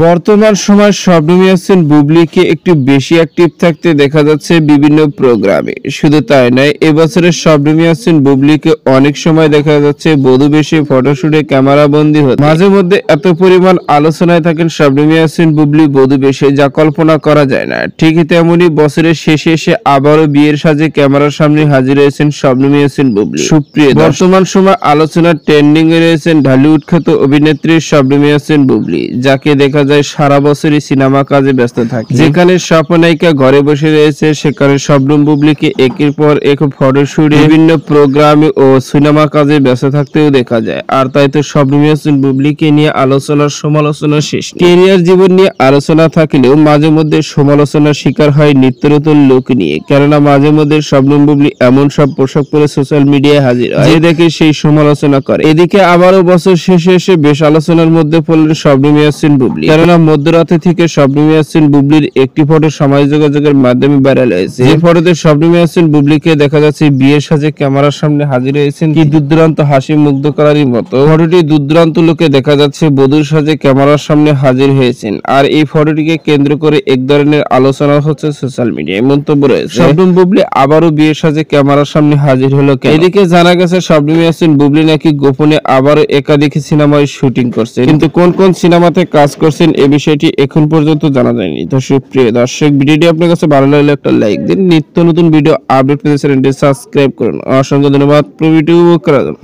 বর্তমান সময়ে শবনম ইয়াসমিন বুবলীকে একটু বেশি অ্যাক্টিভ থাকতে দেখা যাচ্ছে বিভিন্ন প্রোগ্রামে। শুধু তাই নয়, এবছরের শবনম ইয়াসমিন বুবলীকে অনেক সময় দেখা যাচ্ছে বধূ বেশে ফটোশুটে ক্যামেরাবন্দি হতে। মাঝে মধ্যে এত পরিমাণ আলোচনায় থাকেন শবনম ইয়াসমিন বুবলী বধূ বেশে, যা কল্পনা করা যায় না। ঠিক তেমনি বছরের শেষে এসে আবারও বিয়ের সাজে ক্যামেরার সামনে হাজির হয়েছেন শবনম ইয়াসমিন বুবলী। সুপ্রিয় বর্তমান সময় আলোচনার ট্রেন্ডিং এ রয়েছেন ঢালিউড খ্যাত অভিনেত্রী শবনম ইয়াসমিন বুবলী, যাকে দেখা যায় সারা বছরই সিনেমা কাজে ব্যস্ত থাকে। যেখানে স্বপ্ননায়িকা ঘরে বসে রয়েছে, সেখানে শবনম বুবলীকে একের পর এক ফটোশুট, বিভিন্ন প্রোগ্রামে ও সিনেমা কাজে ব্যস্ত থাকতেও দেখা যায়। আর তাই তো শবনম ইয়াসমিন বুবলীকে নিয়ে আলোচনার সমালোচনা শেষ। কেরিয়ার জীবন নিয়ে আলোচনা থাকলেও মাঝে মধ্যে সমালোচনার শিকার হয় নিত্য নতুন লুক নিয়ে। কেননা মাঝে মধ্যে শবনম বুবলী এমন সব পোশাক পরে সোশ্যাল মিডিয়ায় হাজির হয় যে দেখে সেই সমালোচনা করে। এদিকে আবারও বছর শেষে এসে বেশ আলোচনার মধ্যে পড়লেন শবনম ইয়াসমিন বুবলী। কেননা মধ্যরাতে থেকে শবনম ইয়াসমিন বুবলীর একটি ফটো সমাজ যোগাযোগের মাধ্যমে ভাইরাল হয়েছে। যে ফটোতে শবনম ইয়াসমিন বুবলীকে দেখা যাচ্ছে বিয়ের সাজে ক্যামেরার সামনে হাজির হয়েছেন, কি দুর্দান্ত হাসি মুগ্ধ করারই মতো। ফটোটি দুর্দান্ত লোকে দেখা যাচ্ছে বধূর সাজে ক্যামেরার সামনে হাজির হয়েছেন। আর এই ফটোটিকে কেন্দ্র করে এক ধরনের আলোচনা হচ্ছে সোশ্যাল মিডিয়ায়। মন্তব্য রয়েছে শবনম বুবলী আবারও বিয়ের সাজে ক্যামেরার সামনে হাজির হলো কেন? এদিকে জানা গেছে শবনম ইয়াসমিন বুবলী নাকি গোপনে আবারও একাধিক সিনেমায় শুটিং করছেন, কিন্তু কোন কোন সিনেমাতে কাজ করছেন এ বিষয়টি এখন পর্যন্ত জানা যায়নি। তো সুপ্রিয় দর্শক, ভিডিওটি আপনার কাছে ভালো লাগলে একটা লাইক দিন। নিত্য নতুন ভিডিও আপডেট পেতে চ্যানেলটি সাবস্ক্রাইব করুন। অসংখ্য ধন্যবাদ ভিডিও করার জন্য।